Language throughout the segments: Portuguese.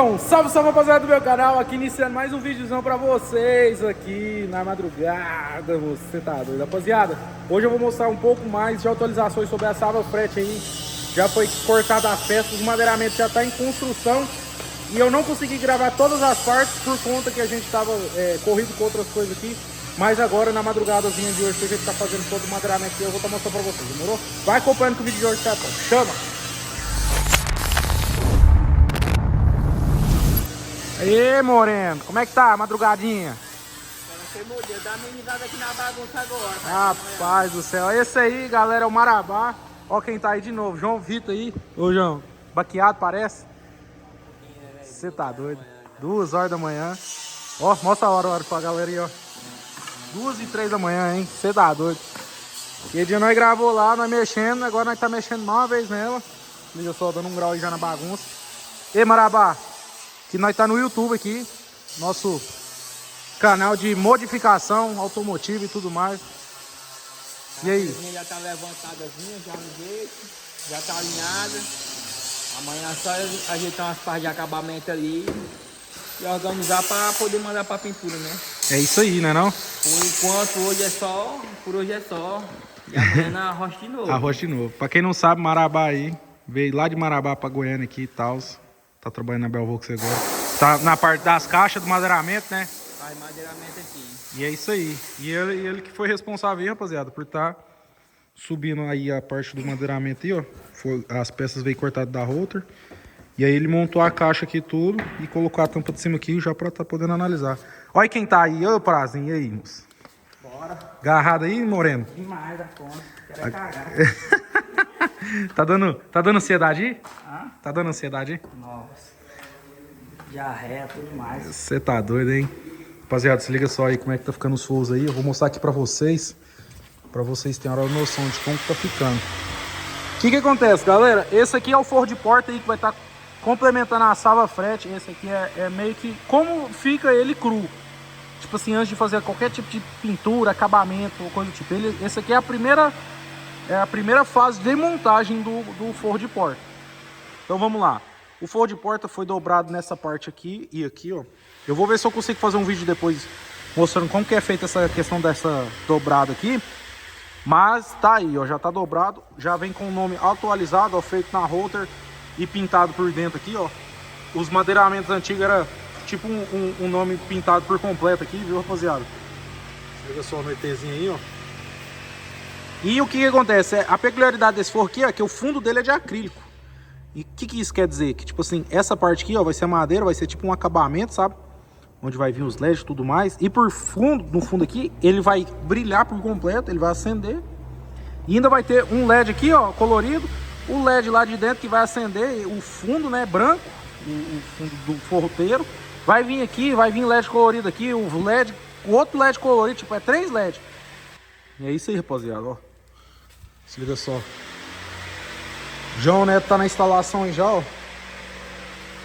Então, salve, salve rapaziada do meu canal, aqui iniciando mais um videozão pra vocês aqui na madrugada, você tá doido, rapaziada? Hoje eu vou mostrar um pouco mais de atualizações sobre a Sava Frete aí. Já foi cortada as peças, o madeiramento já tá em construção e eu não consegui gravar todas as partes por conta que a gente tava corrido com outras coisas aqui. Mas agora na madrugadazinha de hoje que a gente tá fazendo todo o madeiramento aqui, eu vou estar mostrando pra vocês, demorou? Vai acompanhando que o vídeo de hoje tá top, chama! Aê, Moreno, como é que tá a madrugadinha? Eu dar uma amenizada aqui na bagunça agora. Rapaz do céu, esse aí, galera, é o Marabá. Ó quem tá aí de novo, João Vitor aí. Ô, João, baqueado parece? Você tá doido? 2 horas da manhã. Ó, mostra a hora pra galera aí, ó. 2 e 3 da manhã, hein? Você tá doido. Aquele dia nós gravou lá, nós mexendo, agora nós tá mexendo mais uma vez nela. Liga só, dando um grau aí já na bagunça. Ei, Marabá, que nós tá no YouTube aqui, nosso canal de modificação automotiva e tudo mais. E aí? A já tá levantadazinha, já no jeito, já tá alinhada. Amanhã é só ajeitar umas partes de acabamento ali e organizar para poder mandar para pintura, né? É isso aí, né não? Por enquanto hoje é só, por hoje é só. E amanhã na rocha de novo. A rocha de novo. Pra quem não sabe, Marabá aí, veio lá de Marabá pra Goiânia aqui e tal. Tá trabalhando na Belvox agora. Tá na parte das caixas do madeiramento, né? Faz madeiramento aqui. E é isso aí. E ele que foi responsável aí, rapaziada, por tá subindo aí a parte do madeiramento aí, ó. As peças veio cortadas da Router. E aí ele montou a caixa aqui tudo e colocou a tampa de cima aqui já pra tá podendo analisar. Olha quem tá aí, ô Prazinho, e aí, moço? Bora. Agarrado aí, Moreno? Demais da conta. Quero é cagar. Tá dando ansiedade aí? Hã? Tá dando ansiedade aí? Nossa. Diarreia, tudo mais. Você tá doido, hein? Rapaziada, se liga só aí como é que tá ficando os foos aí. Eu vou mostrar aqui pra vocês terem uma noção de como que tá ficando. O que acontece, galera? Esse aqui é o forro de porta aí que vai estar complementando a Sava Frete. Esse aqui é meio que como fica ele cru. Tipo assim, antes de fazer qualquer tipo de pintura, acabamento ou coisa do tipo. Esse aqui é a primeira fase de montagem do forro de porta. Então vamos lá. O forro de porta foi dobrado nessa parte aqui e aqui, ó. Eu vou ver se eu consigo fazer um vídeo depois mostrando como que é feita essa questão dessa dobrada aqui. Mas tá aí, ó, já tá dobrado. Já vem com o nome atualizado, ó, feito na Router e pintado por dentro aqui, ó. Os madeiramentos antigos era tipo um nome pintado por completo aqui, viu, rapaziada? Liga só no ETzinho aí, ó. E o que acontece? A peculiaridade desse forro aqui é que o fundo dele é de acrílico. E o que isso quer dizer? Que tipo assim, essa parte aqui, ó, vai ser madeira, vai ser tipo um acabamento, sabe? Onde vai vir os LEDs e tudo mais. E por fundo, no fundo aqui, ele vai brilhar por completo, ele vai acender. E ainda vai ter um LED aqui, ó, colorido. O LED lá de dentro que vai acender o fundo, né, branco. O fundo do forroteiro. Vai vir aqui, vai vir LED colorido aqui. O outro LED colorido, tipo, é 3 LED. E é isso aí, rapaziada, ó. Se liga só. João Neto tá na instalação aí já, ó.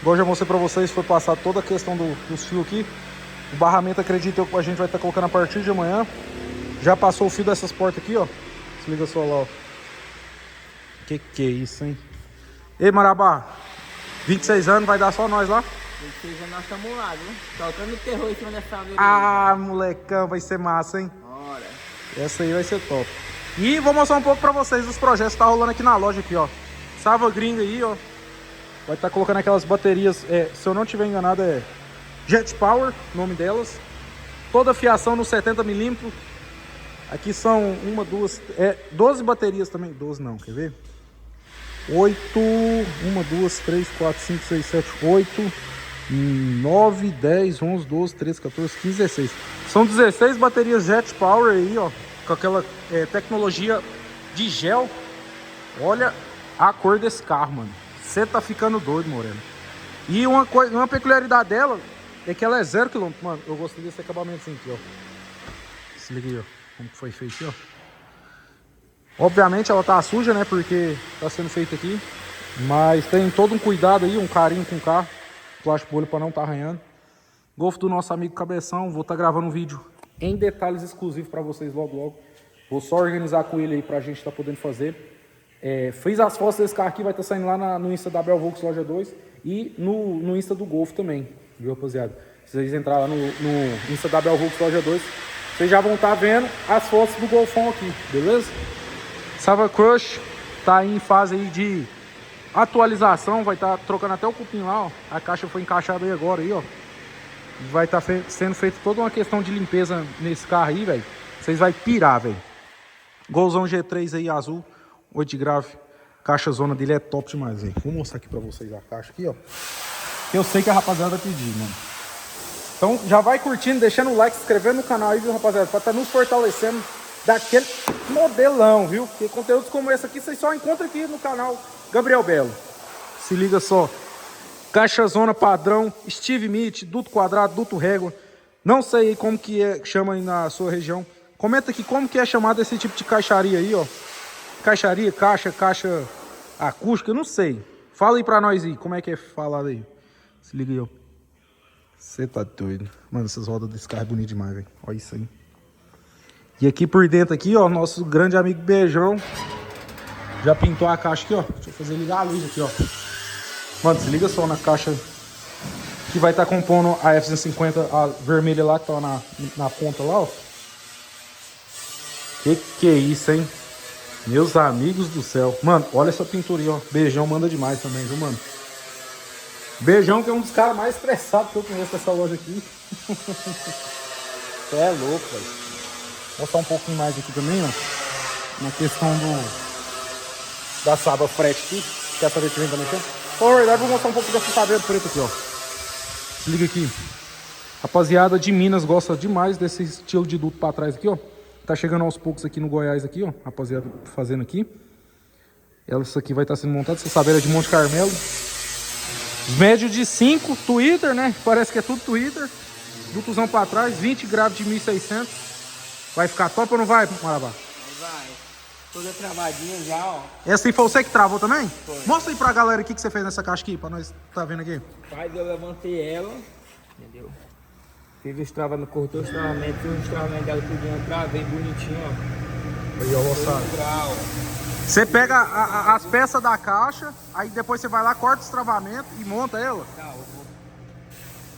Igual eu já mostrei pra vocês, foi passar toda a questão dos fios aqui. O barramento, acredito eu, que a gente vai estar colocando a partir de amanhã. Já passou o fio dessas portas aqui, ó. Se liga só lá, ó. Que é isso, hein? Ei, Marabá, 26 anos, vai dar só nós lá? 26 anos nós estamos lá, viu? Tocando terror em cima dessa avenida. Ah, molecão, vai ser massa, hein? Bora. Essa aí vai ser top. E vou mostrar um pouco pra vocês dos projetos que tá rolando aqui na loja aqui, ó. Sava Gringa aí, ó. Vai estar colocando aquelas baterias, se eu não tiver enganado, é Jet Power, o nome delas. Toda fiação no 70mm. Aqui são 12 baterias também. 12 não, quer ver? 8, 1, 2, 3, 4, 5, 6, 7, 8, 9, 10, 11, 12, 13, 14, 15, 16. São 16 baterias Jet Power aí, ó. Com aquela tecnologia de gel. Olha a cor desse carro, mano. Você tá ficando doido, Moreno. E uma peculiaridade dela é que ela é 0 km. Mano, eu gostei desse acabamento assim aqui, ó. Se liga aí, ó. Como que foi feito aqui, ó. Obviamente ela tá suja, né? Porque tá sendo feita aqui. Mas tem todo um cuidado aí, um carinho com o carro. Plástico bolha pra não tá arranhando. Golf do nosso amigo Cabeção. Vou tá gravando um vídeo em detalhes exclusivos pra vocês logo logo. Vou só organizar com ele aí pra gente tá podendo fazer. Fiz as fotos desse carro aqui, vai estar saindo lá no Insta da Bel Volks Loja 2 e no Insta do Golf também, viu, rapaziada? Se vocês entrarem lá no Insta da Bel Volks Loja 2, vocês já vão estar vendo as fotos do Golfão aqui, beleza? Sava Crush tá aí em fase aí de atualização, vai estar trocando até o cupim lá, ó. A caixa foi encaixada aí agora, aí, ó. Vai estar sendo feita toda uma questão de limpeza nesse carro aí, velho. Vocês vão pirar, velho. Golzão G3 aí, azul, 8 de grave. Caixa zona dele é top demais, velho. Vou mostrar aqui pra vocês a caixa aqui, ó. Eu sei que a rapaziada vai pedir, mano. Então já vai curtindo, deixando o like, se inscrevendo no canal aí, viu, rapaziada? Pra estar nos fortalecendo daquele modelão, viu? Porque conteúdos como esse aqui vocês só encontram aqui no canal Gabriel Belo. Se liga só. Caixa zona padrão, Steve Mitch, duto quadrado, duto régua. Não sei como que chama aí na sua região. Comenta aqui como que é chamado esse tipo de caixaria aí, ó. Caixaria, caixa acústica, não sei. Fala aí pra nós aí, como é que é falado aí. Se liga aí, ó. Você tá doido. Mano, essas rodas desse carro é bonito demais, velho. Olha isso aí. E aqui por dentro aqui, ó, nosso grande amigo Beijão já pintou a caixa aqui, ó. Deixa eu fazer ligar a luz aqui, ó. Mano, se liga só na caixa que vai estar compondo a F-150, a vermelha lá que tá na ponta lá, ó. Que é isso, hein? Meus amigos do céu. Mano, olha essa pintura aí, ó. Beijão manda demais também, viu, mano? Beijão que é um dos caras mais estressados que eu conheço dessa loja aqui. Você é louco, velho. Vou mostrar um pouquinho mais aqui também, ó. Na questão da saba frete aqui. Quer saber que vem também? Na verdade, vou mostrar um pouco dessa sabeira preta aqui, ó. Se liga aqui. Rapaziada de Minas gosta demais desse estilo de duto pra trás aqui, ó. Tá chegando aos poucos aqui no Goiás aqui, ó. Rapaziada fazendo aqui. Essa aqui vai estar sendo montada. Essa sabeira é de Monte Carmelo. Médio de 5, Twitter, né? Parece que é tudo Twitter. Dutozão pra trás, 20 graves de 1600. Vai ficar top ou não vai, Marabá? Vai. Toda travadinha já, ó. Essa aí foi você que travou também? Foi. Mostra aí pra galera o que você fez nessa caixa aqui, pra nós tá vendo aqui. Mas eu levantei ela, entendeu? Fiz os travamentos, cortou os travamentos, fiz os travamentos dela tudinho, eu travei bonitinho, ó. Aí, ó, moçada. Você pega as peças da caixa, aí depois você vai lá, corta os travamentos e monta ela? Tá, eu vou...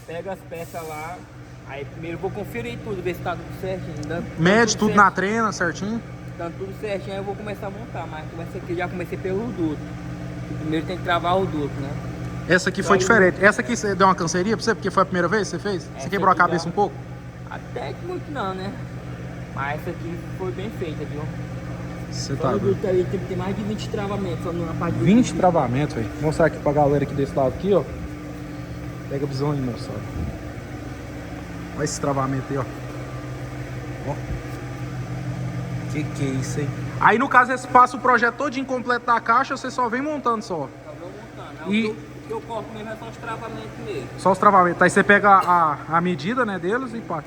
Pego as peças lá, aí primeiro eu vou conferir tudo, ver se tá tudo certinho. Mede tudo na trena, certinho? Dando tudo certinho, aí eu vou começar a montar, mas começa aqui, já comecei pelo duto. Primeiro tem que travar o duto, né? Essa aqui foi diferente. Essa aqui você deu uma canseria pra você, porque foi a primeira vez que você fez? Você quebrou a cabeça um pouco? Até que muito não, né? Mas essa aqui foi bem feita, viu? Você Só tá no doido. duto ali tem mais de 20 travamentos, só na parte de 20 travamentos, velho. Vou mostrar aqui pra galera aqui desse lado aqui, ó. Pega a visão aí, moçada. Olha esse travamento aí, ó. Ó. Que é isso, hein? Aí no caso, você passa o projeto todo incompleto da caixa, você só vem montando só. Só vou montando. E- O que eu corto mesmo é só os travamentos mesmo. Só os travamentos. Aí você pega a medida, né, deles e pá.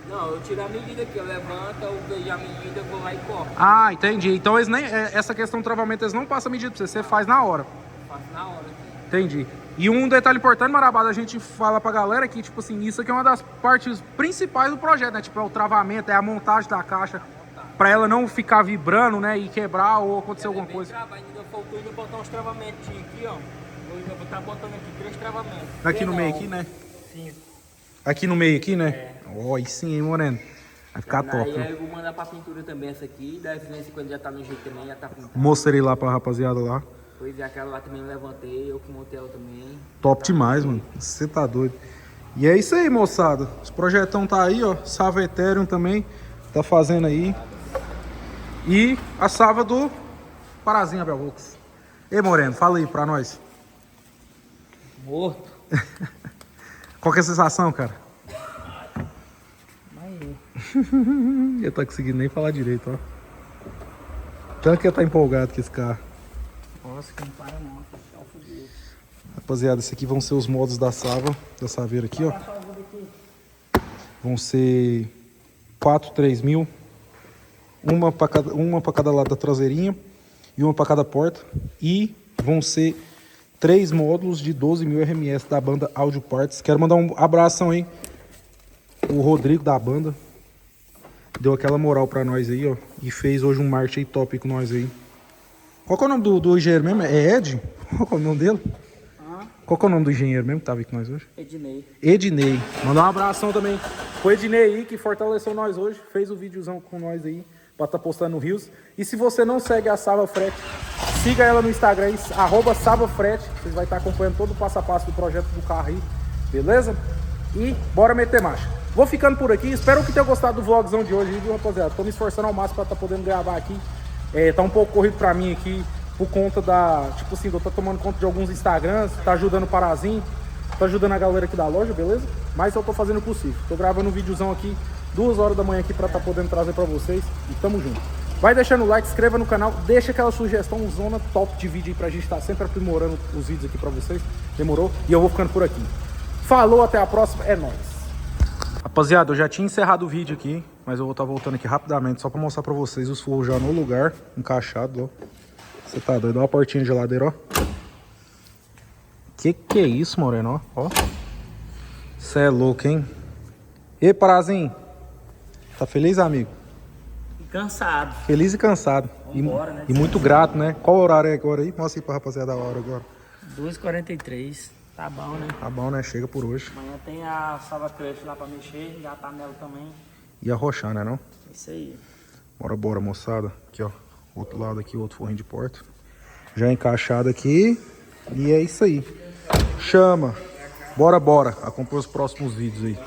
Não, eu tiro a medida aqui, eu levanto, eu vejo a medida, eu vou lá e corto. Ah, entendi. Então eles nem, essa questão do travamento, eles não passam a medida pra você, você faz na hora. Faço na hora aqui. Entendi. E um detalhe importante, Marabada, a gente fala pra galera que, tipo assim, isso aqui é uma das partes principais do projeto, né? Tipo, é o travamento, é a montagem da caixa, pra ela não ficar vibrando, né? E quebrar ou acontecer alguma coisa. Ainda faltou ainda botar uns travamentos aqui, ó. Eu ainda vou estar botando aqui 3 travamentos. Aqui no Não, meio aqui, né? Sim. Aqui no meio aqui, né? Ó, aí sim, hein, Moreno? Vai ficar top. Aí Né? eu vou mandar pra pintura também essa aqui. Da F-150 já tá no jeito também, já tá pintada. Mostrei lá pra rapaziada lá. Pois é, aquela lá também eu levantei, eu que montei ela também. Top demais, mano. Você tá doido. E é isso aí, moçada. Os projetão tá aí, ó. Sava Ethereum também. Tá fazendo aí. E a sava do Parazinha Belvox. Ei, Moreno, fala aí pra nós. Morto. Qual que é a sensação, cara? Mas Ele tá conseguindo nem falar direito, ó. Tanto que ele tá empolgado com esse carro. nossa, que não para não, tá o foguete. Rapaziada, esses aqui vão ser os modos da sava, da saveira aqui, ó. Vão ser 4 3000. Uma pra cada lado da traseirinha e uma pra cada porta. E vão ser 3 módulos de 12.000 RMS da banda Audio Parts. Quero mandar um abração aí. O Rodrigo da banda deu aquela moral pra nós aí, ó. E fez hoje um marcha aí top com nós aí. Qual que é o nome do engenheiro mesmo? É Ed? Qual que é o nome dele? Ah, Qual que é o nome do engenheiro mesmo que tava aqui com nós hoje? Ednei. Ednei. Mandar um abração também pro Ednei aí, que fortaleceu nós hoje. Fez o videozão com nós aí, pra tá postando no Rios. E se você não segue a Sava Frete, siga ela no Instagram, @SavaFrete. Vocês vão estar acompanhando todo o passo a passo do projeto do carro aí, beleza? E bora meter marcha. Vou ficando por aqui. Espero que tenham gostado do vlogzão de hoje, viu, rapaziada? Tô me esforçando ao máximo pra tá podendo gravar aqui. Tá um pouco corrido pra mim aqui, por conta da... Tipo assim, eu tô tomando conta de alguns Instagrams, tá ajudando o Parazinho, tá ajudando a galera aqui da loja, beleza? Mas eu tô fazendo o possível. Tô gravando um videozão aqui, 2 horas da manhã aqui pra tá podendo trazer pra vocês. E tamo junto. Vai deixando o like, se inscreva no canal, deixa aquela sugestão, zona top de vídeo aí pra gente tá sempre aprimorando os vídeos aqui pra vocês. Demorou? E eu vou ficando por aqui. Falou, até a próxima, é nóis. Rapaziada, eu já tinha encerrado o vídeo aqui, mas eu vou estar voltando aqui rapidamente só pra mostrar pra vocês os forros já no lugar, encaixado, ó. Você tá doido? Olha uma portinha de geladeira, ó. Que é isso, Moreno, ó. Cê é louco, hein? E Parazinho? Tá feliz, amigo? Cansado. Feliz e cansado. Vambora, né? E muito grato, né? Qual horário é agora aí? Mostra aí pra rapaziada a hora agora. 2h43. Tá bom, né? Tá bom, né? Chega por hoje. Amanhã tem a Sava Crush lá pra mexer, já tá nela também. E arrochar, né não? Isso aí. Bora, moçada. Aqui, ó. Outro lado aqui, outro forrinho de porta. Já encaixado aqui. E é isso aí. Chama. Bora. Acompanha os próximos vídeos aí.